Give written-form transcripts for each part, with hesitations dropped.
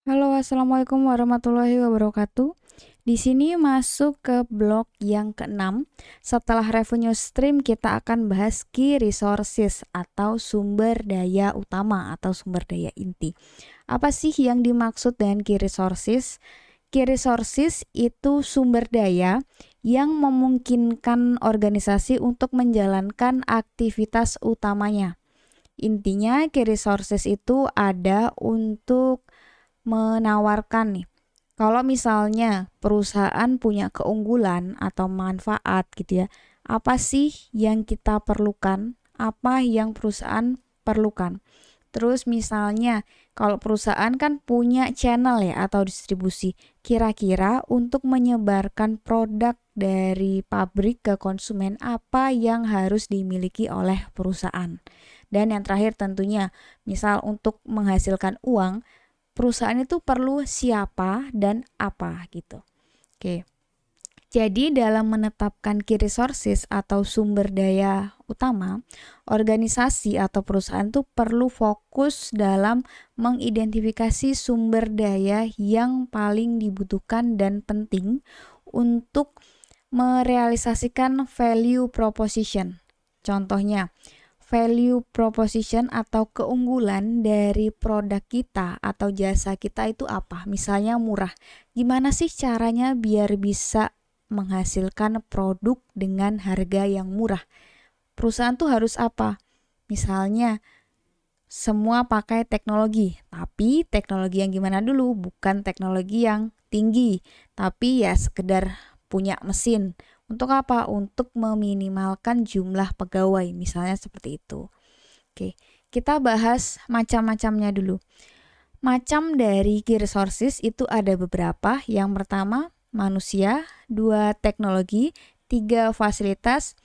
Halo, assalamualaikum warahmatullahi wabarakatuh. Di sini masuk ke blok yang keenam. Setelah revenue stream, kita akan bahas key resources atau sumber daya utama atau sumber daya inti. Apa sih yang dimaksud dengan key resources? Key resources itu sumber daya yang memungkinkan organisasi untuk menjalankan aktivitas utamanya. Intinya, key resources itu ada untuk menawarkan nih. Kalau misalnya perusahaan punya keunggulan atau manfaat gitu ya, apa sih yang kita perlukan? Apa yang perusahaan perlukan? Terus misalnya kalau perusahaan kan punya channel ya atau distribusi, kira-kira untuk menyebarkan produk dari pabrik ke konsumen apa yang harus dimiliki oleh perusahaan. Dan yang terakhir tentunya, misal untuk menghasilkan uang, perusahaan itu perlu siapa dan apa gitu. Oke. Jadi dalam menetapkan key resources atau sumber daya utama, organisasi atau perusahaan itu perlu fokus dalam mengidentifikasi sumber daya yang paling dibutuhkan dan penting untuk merealisasikan value proposition. Contohnya, value proposition atau keunggulan dari produk kita atau jasa kita itu apa? Misalnya murah. Gimana sih caranya biar bisa menghasilkan produk dengan harga yang murah? Perusahaan tuh harus apa? Misalnya semua pakai teknologi, tapi teknologi yang gimana dulu? Bukan teknologi yang tinggi, tapi ya sekedar punya mesin. Untuk apa? Untuk meminimalkan jumlah pegawai, misalnya seperti itu. Oke, kita bahas macam-macamnya dulu. Macam dari key resources itu ada beberapa. Yang pertama, manusia, dua, teknologi, tiga, fasilitas,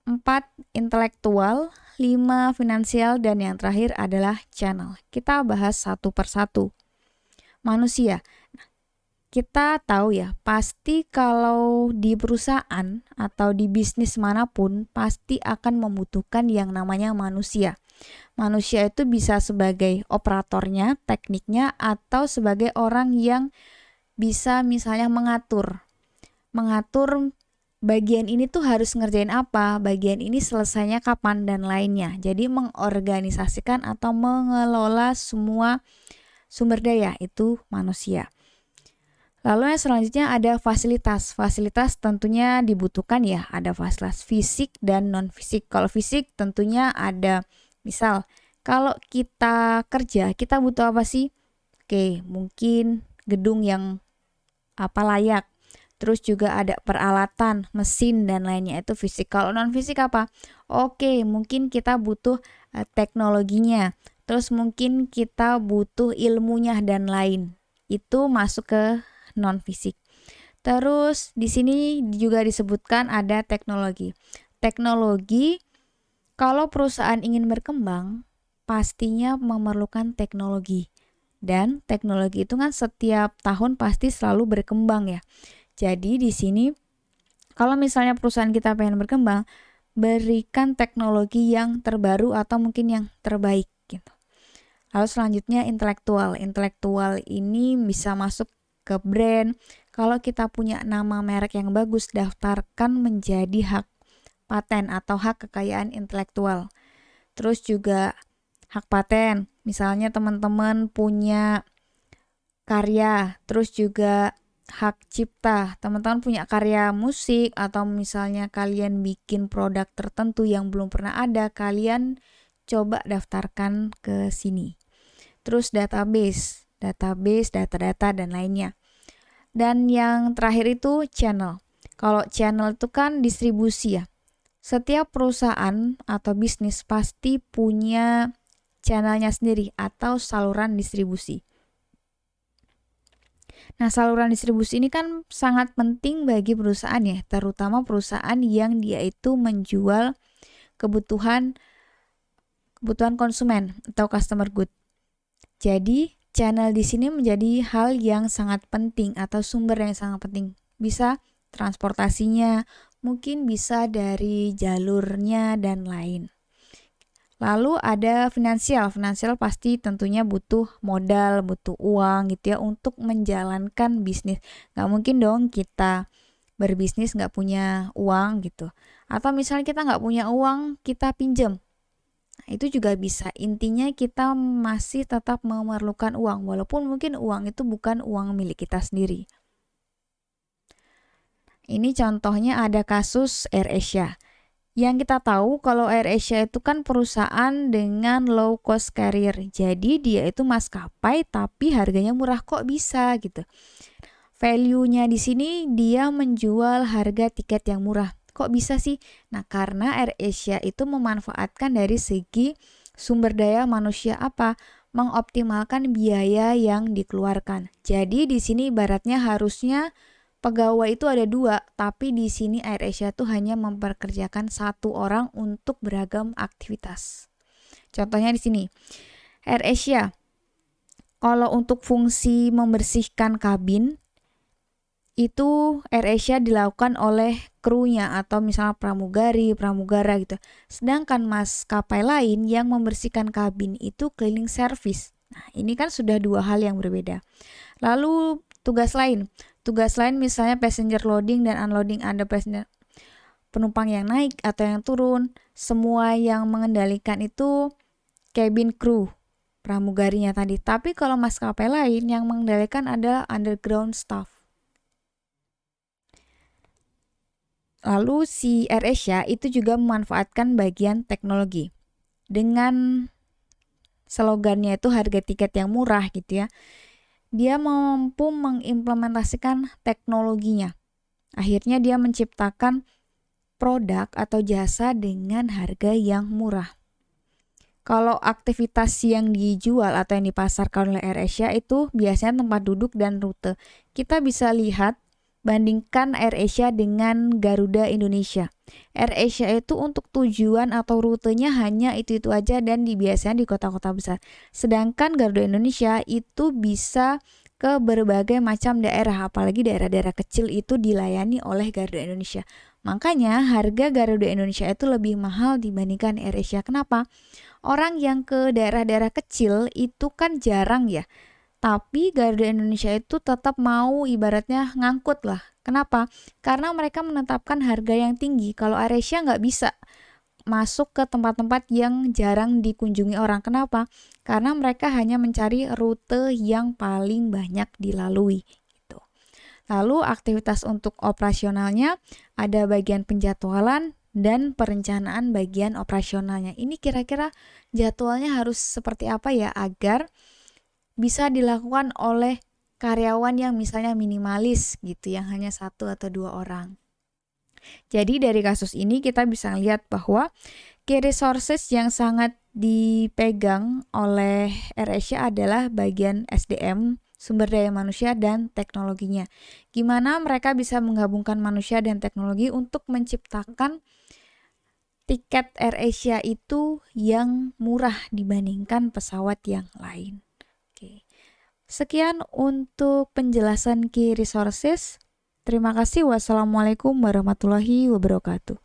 empat, intelektual, lima, finansial, dan yang terakhir adalah channel. Kita bahas satu persatu. Manusia. Kita tahu ya, pasti kalau di perusahaan atau di bisnis manapun pasti akan membutuhkan yang namanya manusia. Manusia itu bisa sebagai operatornya, tekniknya, atau sebagai orang yang bisa misalnya mengatur bagian ini tuh harus ngerjain apa, bagian ini selesainya kapan dan lainnya. Jadi mengorganisasikan atau mengelola semua sumber daya itu manusia. Lalu yang selanjutnya ada fasilitas. Fasilitas tentunya dibutuhkan ya, ada fasilitas fisik dan non fisik. Kalau fisik tentunya ada, misal kalau kita kerja, kita butuh apa sih? Oke, mungkin gedung yang layak. Terus juga ada peralatan, mesin dan lainnya itu fisik. Kalau non fisik apa? Oke, mungkin kita butuh teknologinya. Terus mungkin kita butuh ilmunya dan lain. Itu masuk ke non fisik. Terus di sini juga disebutkan ada teknologi. Teknologi, kalau perusahaan ingin berkembang, pastinya memerlukan teknologi. Dan teknologi itu kan setiap tahun pasti selalu berkembang ya. Jadi di sini kalau misalnya perusahaan kita pengen berkembang, berikan teknologi yang terbaru atau mungkin yang terbaik gitu. Lalu selanjutnya intelektual. Intelektual ini bisa masuk ke brand. Kalau kita punya nama merek yang bagus, daftarkan menjadi hak paten atau hak kekayaan intelektual. Terus juga hak paten. Misalnya teman-teman punya karya, terus juga hak cipta. Teman-teman punya karya musik atau misalnya kalian bikin produk tertentu yang belum pernah ada, kalian coba daftarkan ke sini. Terus database, data-data dan lainnya. Dan yang terakhir itu channel. Kalau channel itu kan distribusi ya. Setiap perusahaan atau bisnis pasti punya channelnya sendiri atau saluran distribusi. Nah, saluran distribusi ini kan sangat penting bagi perusahaan ya, terutama perusahaan yang dia itu menjual kebutuhan konsumen atau customer good. Jadi, channel di sini menjadi hal yang sangat penting atau sumber yang sangat penting. Bisa transportasinya, mungkin bisa dari jalurnya dan lain. Lalu ada finansial. Finansial pasti tentunya butuh modal, butuh uang gitu ya untuk menjalankan bisnis. Nggak mungkin dong kita berbisnis nggak punya uang gitu. Atau misalnya kita nggak punya uang, kita pinjam. Nah, itu juga bisa. Intinya kita masih tetap memerlukan uang, walaupun mungkin uang itu bukan uang milik kita sendiri. Ini contohnya ada kasus AirAsia. Yang kita tahu kalau AirAsia itu kan perusahaan dengan low cost carrier. Jadi dia itu maskapai tapi harganya murah, kok bisa gitu. Value-nya di sini dia menjual harga tiket yang murah. Kok bisa sih? Nah, karena AirAsia itu memanfaatkan dari segi sumber daya manusia apa? Mengoptimalkan biaya yang dikeluarkan. Jadi di sini ibaratnya harusnya pegawai itu ada 2, tapi di sini AirAsia tuh hanya memperkerjakan 1 orang untuk beragam aktivitas. Contohnya di sini, AirAsia, kalau untuk fungsi membersihkan kabin, itu AirAsia dilakukan oleh krunya atau misalnya pramugari, pramugara gitu. Sedangkan maskapai lain yang membersihkan kabin itu cleaning service. Nah, ini kan sudah 2 hal yang berbeda. Lalu tugas lain misalnya passenger loading dan unloading, ada penumpang yang naik atau yang turun, semua yang mengendalikan itu cabin crew, pramugarinya tadi. Tapi kalau maskapai lain yang mengendalikan adalah underground staff. Lalu si AirAsia itu juga memanfaatkan bagian teknologi. Dengan slogannya itu harga tiket yang murah gitu ya. Dia mampu mengimplementasikan teknologinya. Akhirnya dia menciptakan produk atau jasa dengan harga yang murah. Kalau aktivitas yang dijual atau yang dipasarkan oleh AirAsia itu biasanya tempat duduk dan rute. Kita bisa lihat, bandingkan AirAsia dengan Garuda Indonesia. AirAsia itu untuk tujuan atau rutenya hanya itu-itu aja dan biasanya di kota-kota besar. Sedangkan Garuda Indonesia itu bisa ke berbagai macam daerah, apalagi daerah-daerah kecil itu dilayani oleh Garuda Indonesia. Makanya harga Garuda Indonesia itu lebih mahal dibandingkan AirAsia. Kenapa? Orang yang ke daerah-daerah kecil itu kan jarang ya. Tapi Garuda Indonesia itu tetap mau ibaratnya ngangkut lah. Kenapa? Karena mereka menetapkan harga yang tinggi. Kalau AirAsia nggak bisa masuk ke tempat-tempat yang jarang dikunjungi orang. Kenapa? Karena mereka hanya mencari rute yang paling banyak dilalui. Gitu. Lalu aktivitas untuk operasionalnya ada bagian penjadwalan dan perencanaan bagian operasionalnya. Ini kira-kira jadwalnya harus seperti apa ya agar bisa dilakukan oleh karyawan yang misalnya minimalis gitu, yang hanya 1 atau 2 orang. Jadi dari kasus ini kita bisa lihat bahwa key resources yang sangat dipegang oleh AirAsia adalah bagian SDM, sumber daya manusia dan teknologinya. Gimana mereka bisa menggabungkan manusia dan teknologi untuk menciptakan tiket AirAsia itu yang murah dibandingkan pesawat yang lain. Oke. Sekian untuk penjelasan key resources. Terima kasih. Wassalamualaikum warahmatullahi wabarakatuh.